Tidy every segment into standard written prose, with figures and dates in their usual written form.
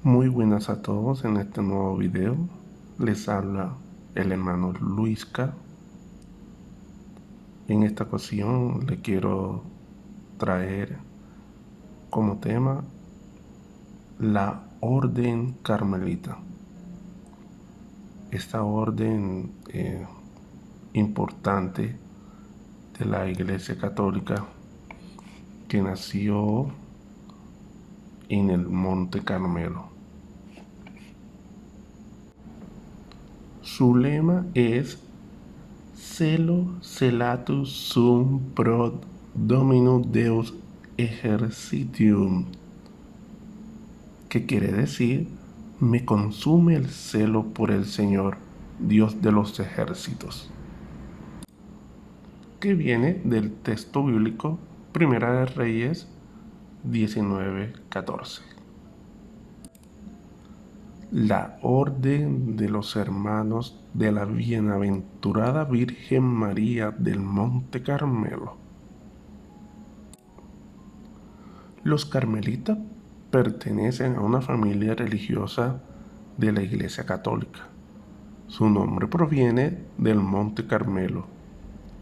Muy buenas a todos en este nuevo video. Les habla el hermano Luisca. En esta ocasión le quiero traer como tema la Orden Carmelita. Esta orden importante de la Iglesia Católica que nació en el Monte Carmelo. Su lema es Celo celatus sum pro Domino Deus exercitium, que quiere decir, me consume el celo por el Señor, Dios de los ejércitos, que viene del texto bíblico Primera de Reyes 19:14. La Orden de los Hermanos de la Bienaventurada Virgen María del Monte Carmelo. Los carmelitas pertenecen a una familia religiosa de la Iglesia Católica. Su nombre proviene del Monte Carmelo,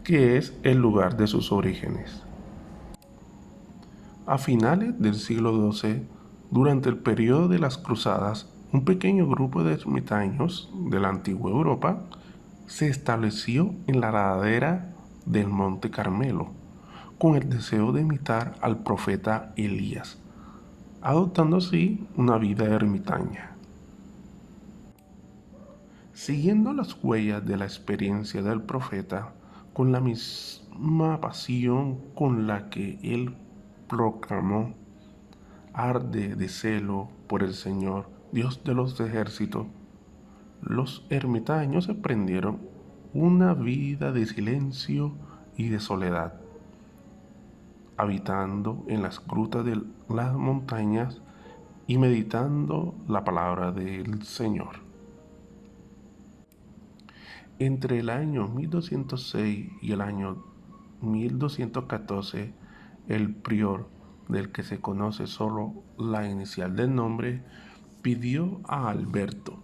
que es el lugar de sus orígenes. A finales del siglo XII, durante el periodo de las Cruzadas, un pequeño grupo de ermitaños de la antigua Europa se estableció en la ladera del Monte Carmelo, con el deseo de imitar al profeta Elías, adoptando así una vida ermitaña. Siguiendo las huellas de la experiencia del profeta, con la misma pasión con la que él proclamó, arde de celo por el Señor, Dios de los ejércitos, los ermitaños emprendieron una vida de silencio y de soledad, habitando en las grutas de las montañas y meditando la palabra del Señor. Entre el año 1206 y el año 1214, el prior, del que se conoce solo la inicial del nombre, pidió a Alberto,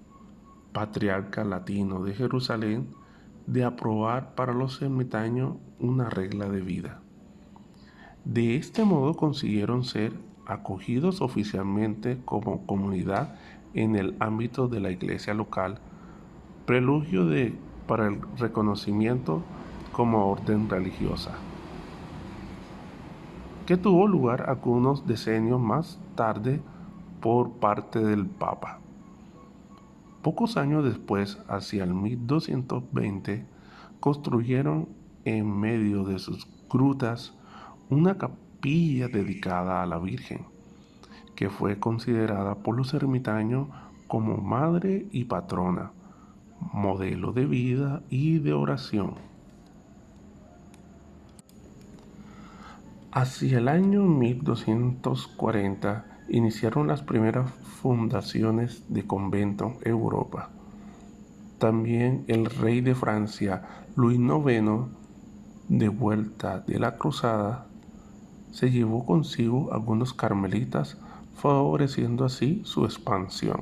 patriarca latino de Jerusalén, de aprobar para los ermitaños una regla de vida. De este modo consiguieron ser acogidos oficialmente como comunidad en el ámbito de la iglesia local, preludio para el reconocimiento como orden religiosa, que tuvo lugar algunos decenios más tarde por parte del Papa. Pocos años después, hacia el 1220, construyeron en medio de sus grutas una capilla dedicada a la Virgen, que fue considerada por los ermitaños como madre y patrona, modelo de vida y de oración. Hacia el año 1240 iniciaron las primeras fundaciones de convento en Europa. También el rey de Francia, Luis IX, de vuelta de la cruzada, se llevó consigo algunos carmelitas, favoreciendo así su expansión.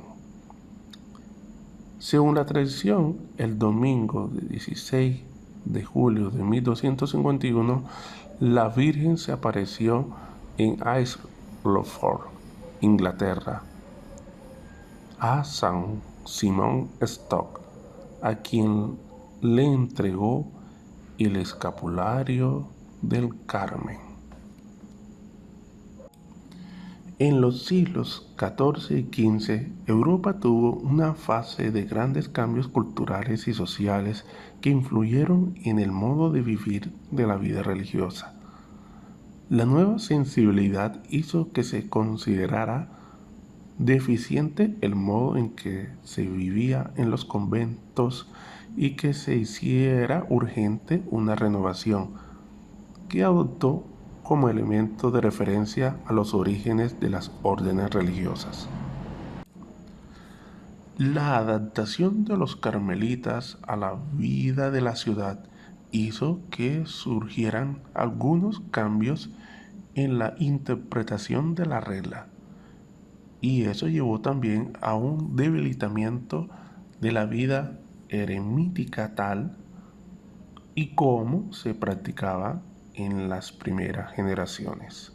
Según la tradición, el domingo de 16 de julio de 1251, la Virgen se apareció en Aylesford, Inglaterra, a San Simón Stock, a quien le entregó el escapulario del Carmen. En los siglos XIV y XV, Europa tuvo una fase de grandes cambios culturales y sociales que influyeron en el modo de vivir de la vida religiosa. La nueva sensibilidad hizo que se considerara deficiente el modo en que se vivía en los conventos y que se hiciera urgente una renovación que adoptó como elemento de referencia a los orígenes de las órdenes religiosas. La adaptación de los carmelitas a la vida de la ciudad hizo que surgieran algunos cambios en la interpretación de la regla, y eso llevó también a un debilitamiento de la vida eremítica tal y como se practicaba en las primeras generaciones.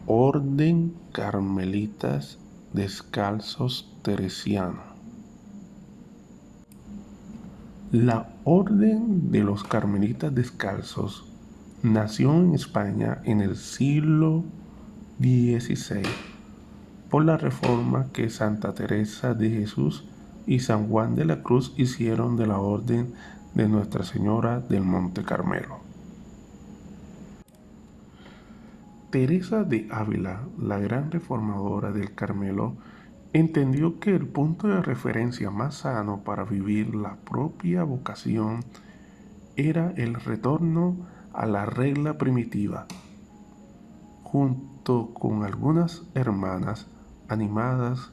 Orden Carmelitas Descalzos Teresiano. La Orden de los Carmelitas Descalzos nació en España en el siglo XVI por la reforma que Santa Teresa de Jesús y San Juan de la Cruz hicieron de la Orden de Nuestra Señora del Monte Carmelo. Teresa de Ávila, la gran reformadora del Carmelo, entendió que el punto de referencia más sano para vivir la propia vocación era el retorno a la regla primitiva. Junto con algunas hermanas animadas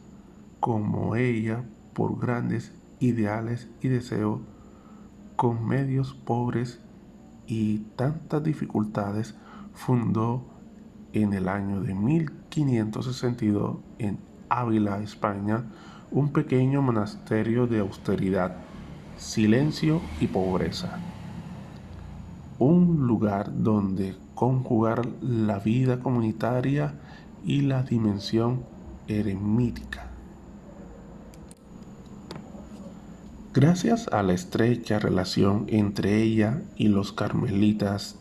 como ella por grandes ideales y deseos, con medios pobres y tantas dificultades, fundó en el año de 1562 en Ávila, España, un pequeño monasterio de austeridad, silencio y pobreza. Un lugar donde conjugar la vida comunitaria y la dimensión eremítica. Gracias a la estrecha relación entre ella y los carmelitas,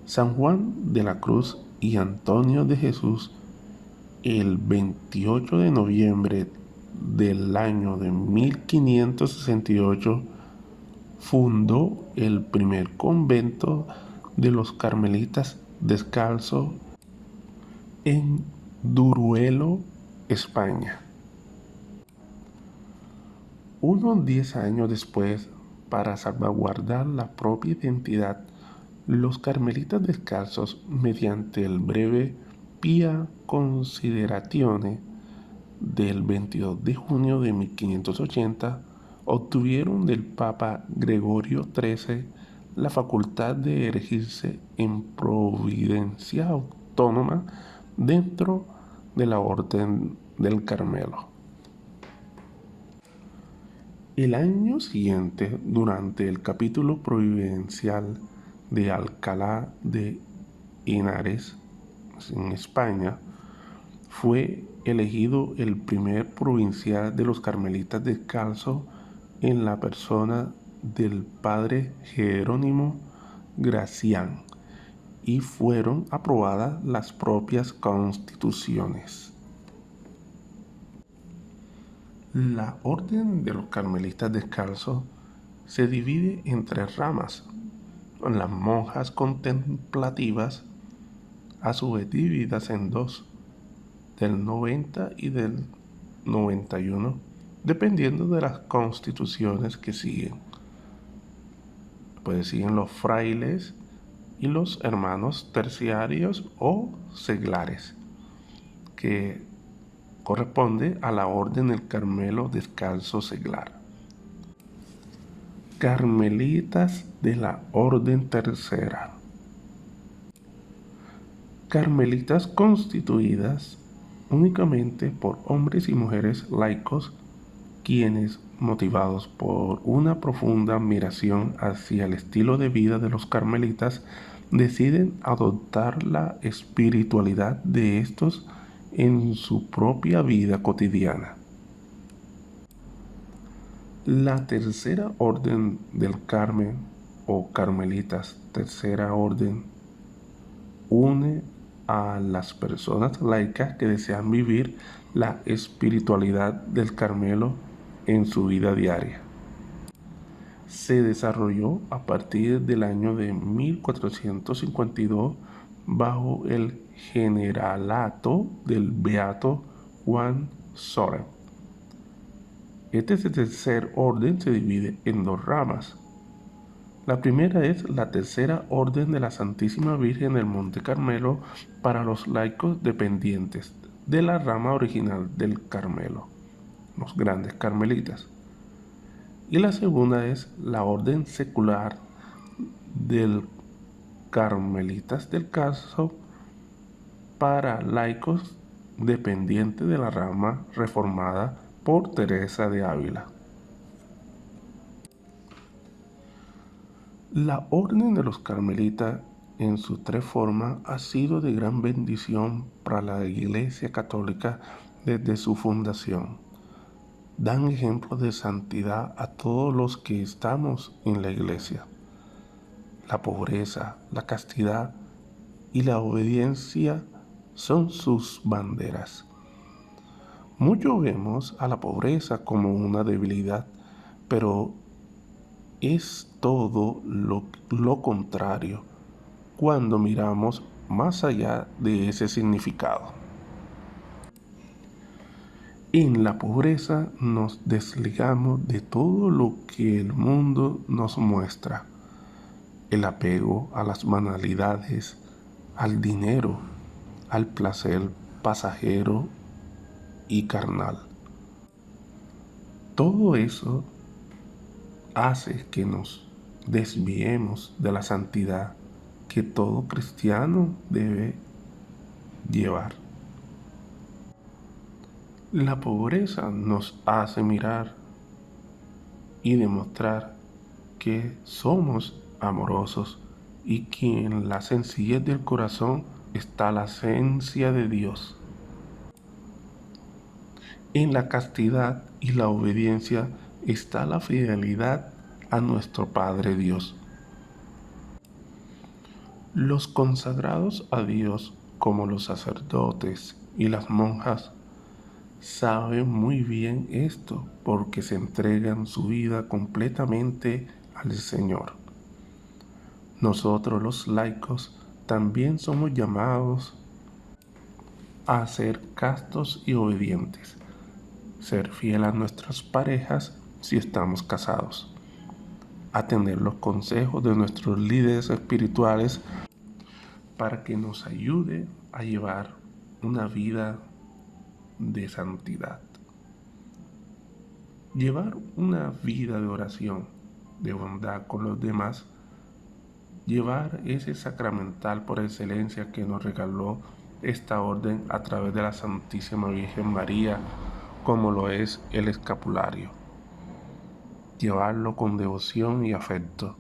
San Juan de la Cruz y Antonio de Jesús, el 28 de noviembre del año de 1568, fundó el primer convento de los carmelitas descalzos en Duruelo, España. Unos 10 años después, para salvaguardar la propia identidad, los carmelitas descalzos, mediante el breve Pia Consideratione del 22 de junio de 1580, obtuvieron del Papa Gregorio XIII la facultad de erigirse en providencia autónoma dentro de la Orden del Carmelo. El año siguiente, durante el capítulo providencial de Alcalá de Henares, en España, fue elegido el primer provincial de los carmelitas descalzos en la persona del padre Jerónimo Gracián, y fueron aprobadas las propias constituciones. La Orden de los Carmelitas Descalzos se divide en 3 ramas. Las monjas contemplativas, a su vez divididas en 2, del 90 y del 91, dependiendo de las constituciones que siguen. Pues siguen los frailes y los hermanos terciarios o seglares, que corresponde a la Orden del Carmelo Descalzo Seglar. Carmelitas de la Orden Tercera. Carmelitas constituidas únicamente por hombres y mujeres laicos, quienes, motivados por una profunda admiración hacia el estilo de vida de los carmelitas, deciden adoptar la espiritualidad de estos en su propia vida cotidiana. La Tercera Orden del Carmen o Carmelitas Tercera Orden une a las personas laicas que desean vivir la espiritualidad del Carmelo en su vida diaria. Se desarrolló a partir del año de 1452 bajo el generalato del beato Juan Soret. Este tercer orden se divide en 2 ramas. La primera es la Tercera Orden de la Santísima Virgen del Monte Carmelo para los laicos dependientes de la rama original del Carmelo, los grandes carmelitas. Y la segunda es la Orden Secular del Carmelitas del Caso para laicos dependiente de la rama reformada por Teresa de Ávila. La Orden de los Carmelitas en sus tres formas ha sido de gran bendición para la Iglesia Católica desde su fundación. Dan ejemplo de santidad a todos los que estamos en la Iglesia. La pobreza, la castidad y la obediencia son sus banderas. Muchos vemos a la pobreza como una debilidad, pero es todo lo contrario cuando miramos más allá de ese significado. En la pobreza nos desligamos de todo lo que el mundo nos muestra. El apego a las banalidades, al dinero, al placer pasajero y carnal. Todo eso hace que nos desviemos de la santidad que todo cristiano debe llevar. La pobreza nos hace mirar y demostrar que somos amorosos y que en la sencillez del corazón está la esencia de Dios. En la castidad y la obediencia está la fidelidad a nuestro Padre Dios. Los consagrados a Dios, como los sacerdotes y las monjas, saben muy bien esto porque se entregan su vida completamente al Señor. Nosotros los laicos también somos llamados a ser castos y obedientes, ser fiel a nuestras parejas si estamos casados, atender los consejos de nuestros líderes espirituales para que nos ayude a llevar una vida de santidad. Llevar una vida de oración, de bondad con los demás, llevar ese sacramental por excelencia que nos regaló esta orden a través de la Santísima Virgen María, como lo es el escapulario. Llevarlo con devoción y afecto,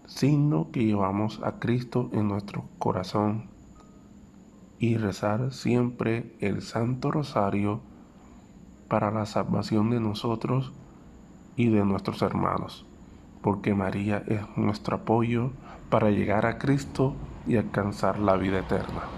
signo que llevamos a Cristo en nuestro corazón, y rezar siempre el Santo Rosario para la salvación de nosotros y de nuestros hermanos, porque María es nuestro apoyo para llegar a Cristo y alcanzar la vida eterna.